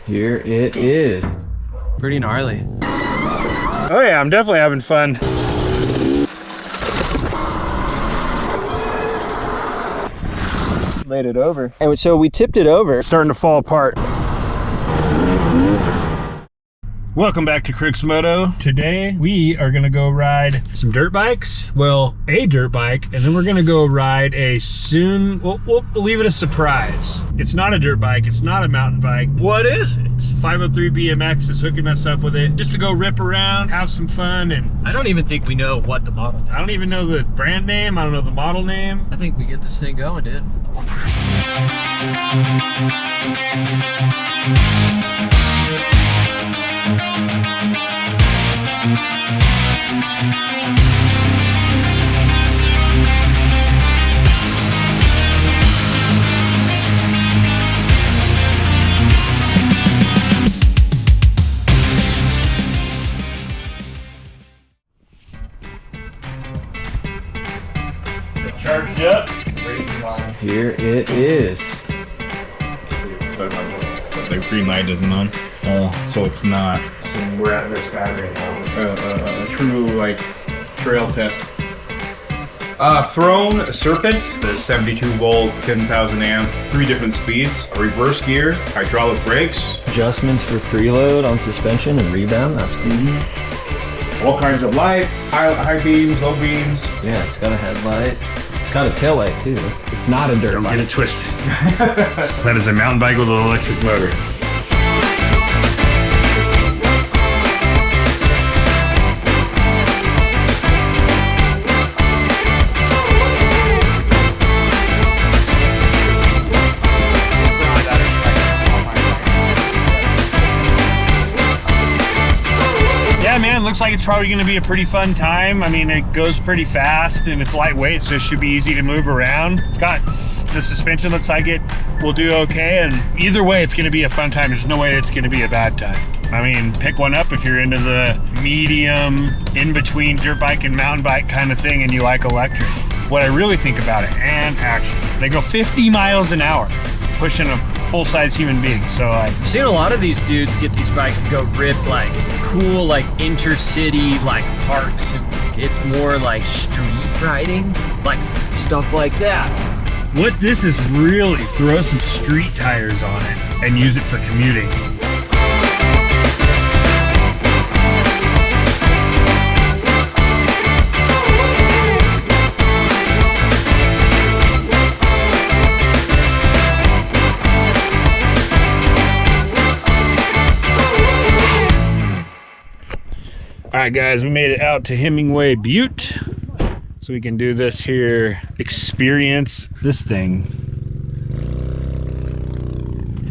Here it is. Pretty gnarly. Oh yeah, I'm definitely having fun. Laid it over. And so we tipped it over. It's starting to fall apart. Welcome back to CROOKS MOTO. Today we are gonna go ride some dirt bikes. Well, a dirt bike, and then we're gonna go ride a we'll leave it a surprise. It's not a dirt bike, it's not a mountain bike. What is it? 503 BMX is hooking us up with it just to go rip around, have some fun, and I don't even think we know what the model is. I don't even know the brand name, I don't know the model name. I think we get this thing going, dude. Charged up. Here it is. The green light isn't on. So it's not. So we're at this battery now. A true like trail test. Throne Serpent, the 72 volt, 10,000 amp, 3 different speeds, a reverse gear, hydraulic brakes, Adjustments for preload on suspension and rebound. That's cool. all kinds of lights, high beams, low beams. Yeah, it's got a headlight. It's got a tail light too. It's not a dirt Don't bike. get it twisted. That is a mountain bike with an electric motor. Man, looks like it's probably going to be a pretty fun time. I mean, it goes pretty fast and it's lightweight, so it should be easy to move around. It's got the suspension, looks like it will do okay, and either way it's going to be a fun time. There's no way it's going to be a bad time. I mean, pick one up if you're into the medium in between dirt bike and mountain bike kind of thing and you like electric. What I really think about it, and action, they go 50 miles an hour pushing a full-size human being. So I've seen a lot of these dudes get these bikes and go rip like cool like intercity like parks, and it's more like street riding, like stuff like that. what this is really, throw some street tires on it and use it for commuting. All right, guys, we made it out to Hemingway Butte, so we can do this here, experience this thing.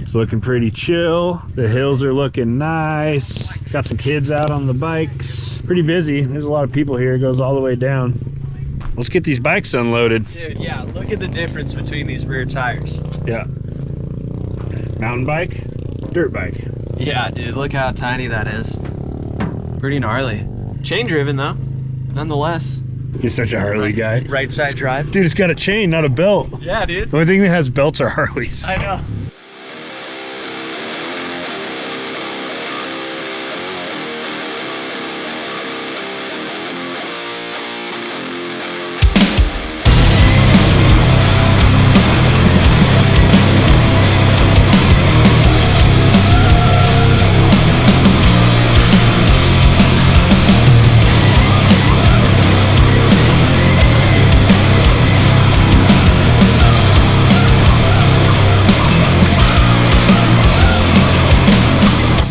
It's looking pretty chill. The hills are looking nice. Got some kids out on the bikes. Pretty busy. There's a lot of people here. It goes all the way down. Let's get these bikes unloaded. Dude, yeah, look at the difference between these rear tires. Yeah. Mountain bike, dirt bike. Yeah, dude, look how tiny that is. Pretty gnarly. Chain driven though, nonetheless. You're such a Harley guy. Right side drive. Dude, it's got a chain, not a belt. Yeah, dude. The only thing that has belts are Harleys. I know.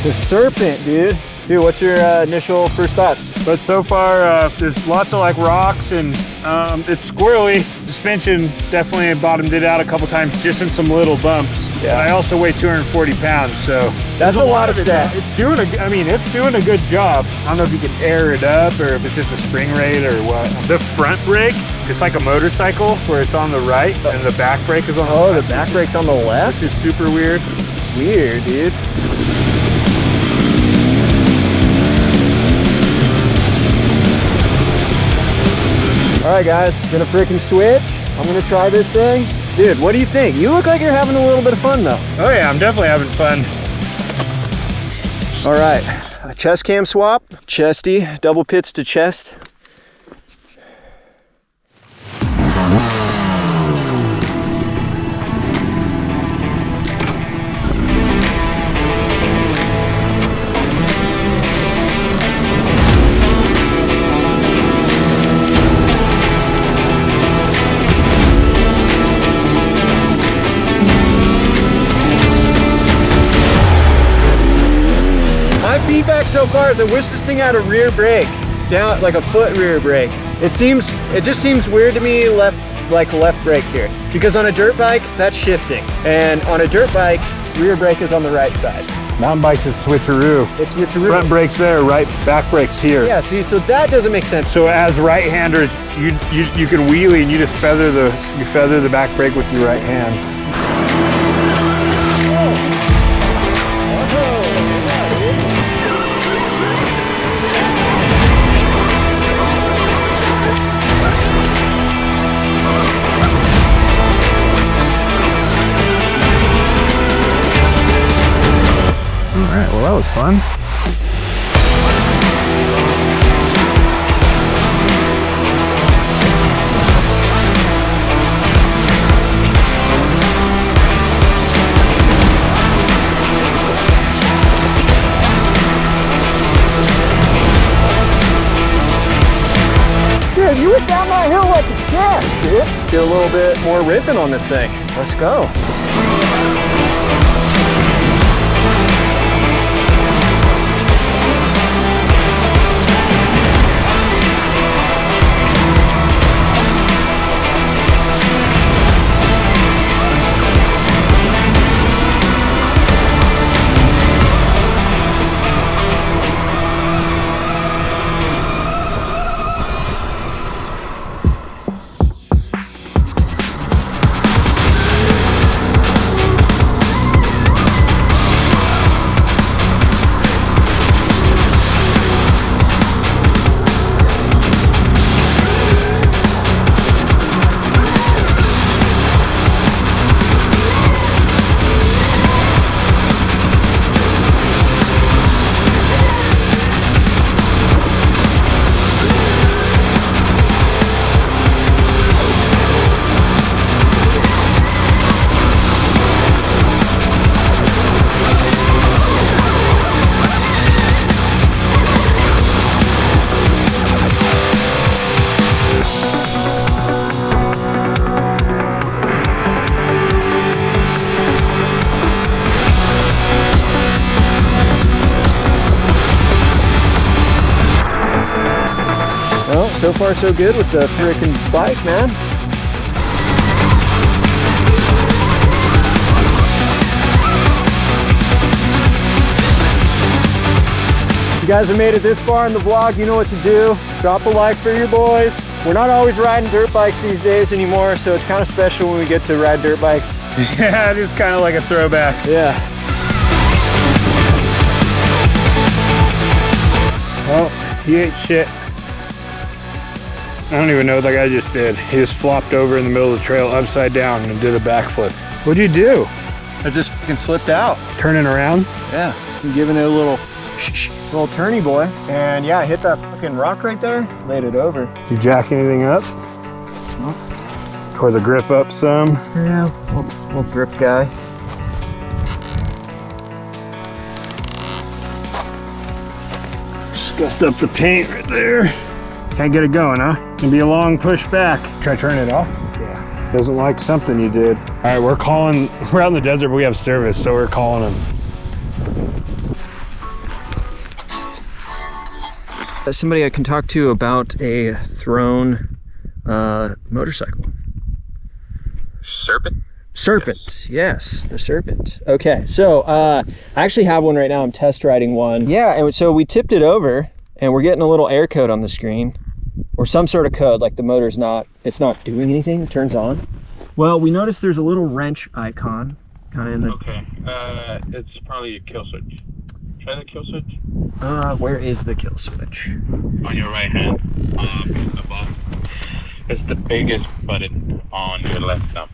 The Serpent, dude. Dude, what's your initial first thoughts? But so far, there's lots of like rocks and it's squirrely. Suspension definitely bottomed it out a couple times, just in some little bumps. Yeah. But I also weigh 240 pounds, so That's a lot of stuff. It's doing it's doing a good job. I don't know if you can air it up or if it's just a spring rate or what. The front brake, it's like a motorcycle where it's on the right and the back brake is on the left. Oh, the back brake's on the left? Which is super weird. Weird, dude. All right, guys, gonna freaking switch. I'm gonna try this thing. Dude, what do you think? You look like you're having a little bit of fun though. Oh yeah, I'm definitely having fun. All right, a chest cam swap, chesty, double pits to chest. My feedback so far is I wish this thing had a rear brake, down like a foot rear brake. It just seems weird to me left brake here, because on a dirt bike that's shifting, and on a dirt bike rear brake is on the right side. Mountain bikes is switcheroo. It's switcheroo. Front brakes there, right back brakes here. Yeah, see, so that doesn't make sense. So as right-handers, you can wheelie and you just feather the back brake with your right hand. All right, well that was fun. Dude, you went down that hill like a champ, dude. Get a little bit more ripping on this thing. Let's go. Well, so far so good with the frickin' bike, man. If you guys have made it this far in the vlog, you know what to do. Drop a like for your boys. We're not always riding dirt bikes these days anymore, so it's kind of special when we get to ride dirt bikes. Yeah, it is kind of like a throwback. Yeah. Well, he ate shit. I don't even know what that guy just did. He just flopped over in the middle of the trail upside down and did a backflip. What'd you do? I just fucking slipped out. Turning around? Yeah. I'm giving it a little turny boy. And yeah, I hit that fucking rock right there. Laid it over. Did you jack anything up? No. Tore the grip up some? Yeah, little grip guy. Scuffed up the paint right there. Can't get it going, huh? Can be a long push back. Try turning it off? Yeah. Doesn't like something you did. All right, we're out in the desert, but we have service, so we're calling him. Somebody I can talk to about a Throne motorcycle. Serpent? Serpent, yes, the Serpent. Okay, so I actually have one right now. I'm test riding one. Yeah, and so we tipped it over and we're getting a little error code on the screen, or some sort of code, like the motor's it's not doing anything, it turns on. Well, we noticed there's a little wrench icon kind of in the... Okay, it's probably a kill switch. Try the kill switch. Where is the kill switch? On your right hand, above. It's the biggest button on your left thumb.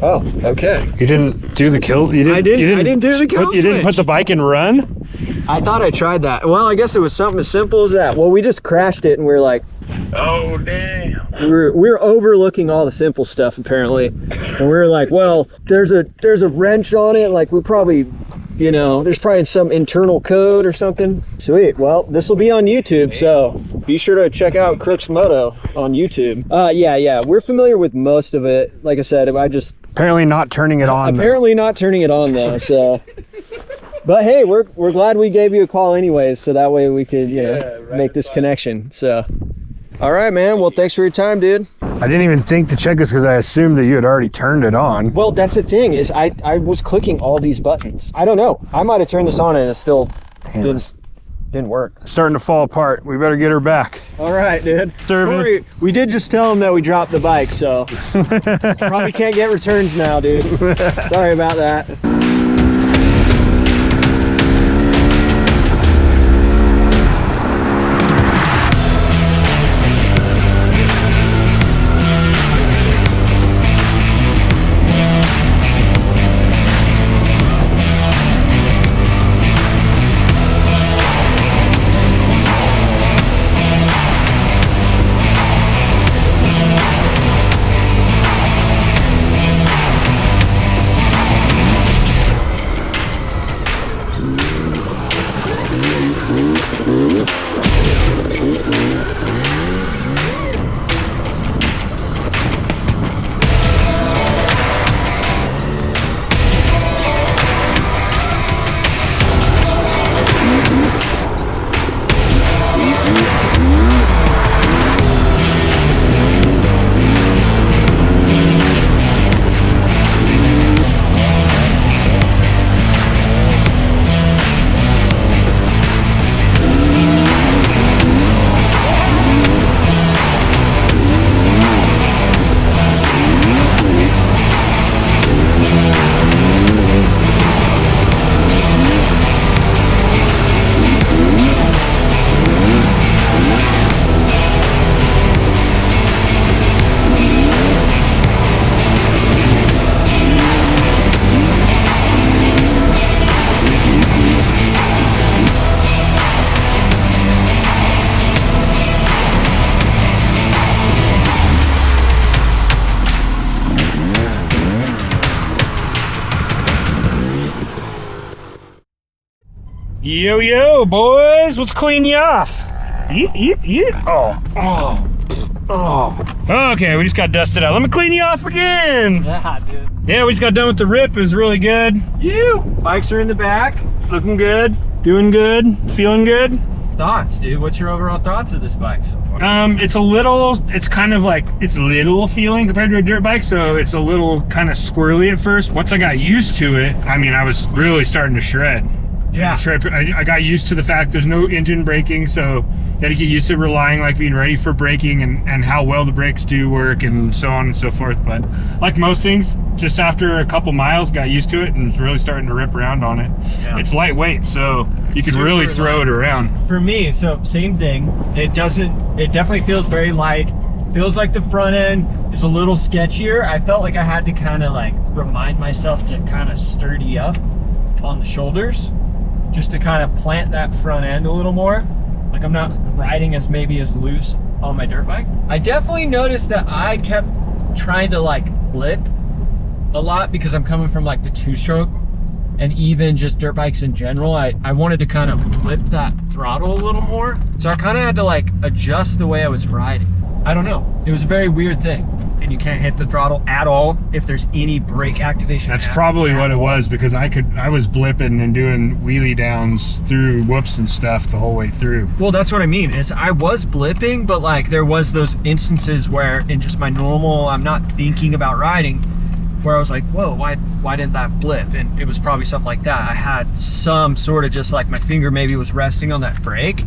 Oh, okay. You didn't do the kill? You didn't, I didn't do the kill You didn't put switch. the bike in run? I thought I tried that. Well, I guess it was something as simple as that. Well, we just crashed it and we were like, Oh, damn. we were overlooking all the simple stuff apparently. And we were like, well, there's a wrench on it. Like we probably, you know, there's probably some internal code or something. Sweet. Well, this will be on YouTube, so be sure to check out CROOKS MOTO on YouTube. Yeah, we're familiar with most of it. Like I said, I just Apparently not turning it on. apparently not turning it on though. So, but hey, we're glad we gave you a call anyways, so that way we could, you know, make this connection. So, all right, man. Well, thanks for your time, dude. I didn't even think to check this because I assumed that you had already turned it on. Well, that's the thing is I was clicking all these buttons. I don't know. I might have turned this on and it still didn't work. It's starting to fall apart. We better get her back. All right, dude. Service. Corey, we did just tell him that we dropped the bike, so probably can't get returns now, dude. Sorry about that. Yo, boys, let's clean you off. Oh. Okay, we just got dusted out. Let me clean you off again. Yeah, dude. Yeah, we just got done with the rip. It was really good. Bikes are in the back. Looking good, doing good, feeling good. Thoughts, dude? What's your overall thoughts of this bike so far? It's kind of like, it's little feeling compared to a dirt bike, so it's a little kind of squirrely at first. Once I got used to it, I mean, I was really starting to shred. Yeah. I got used to the fact there's no engine braking, so you had to get used to relying, like being ready for braking and how well the brakes do work and so on and so forth. But like most things, just after a couple miles, got used to it and it's really starting to rip around on it. Yeah. It's lightweight, so you can really throw it around. For me, so same thing. It definitely feels very light. Feels like the front end is a little sketchier. I felt like I had to kind of like remind myself to kind of sturdy up on the shoulders, just to kind of plant that front end a little more. Like I'm not riding as loose on my dirt bike. I definitely noticed that I kept trying to like blip a lot because I'm coming from like the 2-stroke and even just dirt bikes in general. I wanted to kind of blip that throttle a little more. So I kind of had to like adjust the way I was riding. I don't know. It was a very weird thing. And you can't hit the throttle at all if there's any brake activation. That's probably what it was, because I was blipping and doing wheelie downs through whoops and stuff the whole way through. Well, that's what I mean, is I was blipping, but like there was those instances where in just my normal, I'm not thinking about riding, where I was like, whoa, why didn't that blip? And it was probably something like that. I had some sort of just like my finger maybe was resting on that brake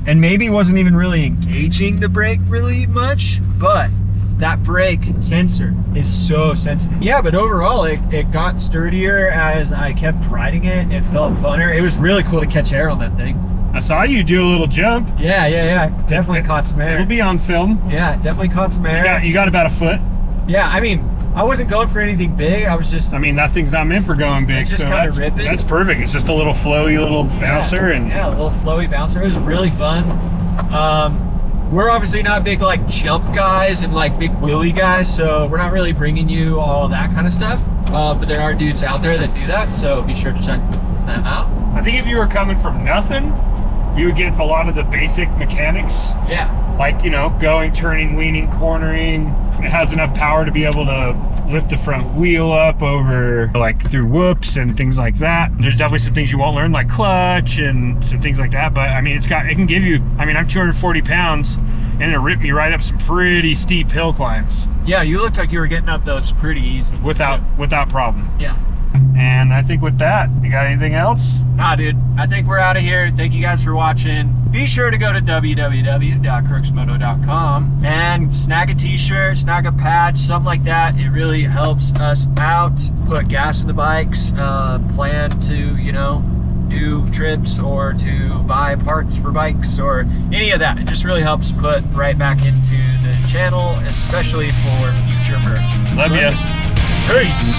and maybe wasn't even really engaging the brake really much, but that brake sensor is so sensitive. Yeah, but overall it got sturdier as I kept riding it. It felt funner. It was really cool to catch air on that thing. I saw you do a little jump. Yeah. Definitely caught some air. It'll be on film. Yeah, definitely caught some air. You got about a foot. Yeah, I mean, I wasn't going for anything big. I was just, I mean, that thing's not meant for going big, just so kind of ripping. that's perfect. It's just a little flowy little bouncer, and yeah, a little flowy bouncer. It was really fun. We're obviously not big like jump guys and like big wheelie guys, so we're not really bringing you all of that kind of stuff. But there are dudes out there that do that, so be sure to check them out. I think if you were coming from nothing, you would get a lot of the basic mechanics. Yeah. Like, you know, going, turning, leaning, cornering. It has enough power to be able to lift the front wheel up over, like, through whoops and things like that. There's definitely some things you won't learn, like clutch and some things like that. But I mean, it can give you, I mean, I'm 240 pounds and it ripped me right up some pretty steep hill climbs. Yeah, you looked like you were getting up those pretty easy. Without problem. Yeah. And I think with that, you got anything else? Nah, dude, I think we're out of here. Thank you guys for watching. Be sure to go to www.crooksmoto.com and snag a t-shirt, snag a patch, something like that. It really helps us out. Put gas in the bikes, plan to, you know, do trips or to buy parts for bikes or any of that. It just really helps put right back into the channel, especially for future merch. Love ya. Peace.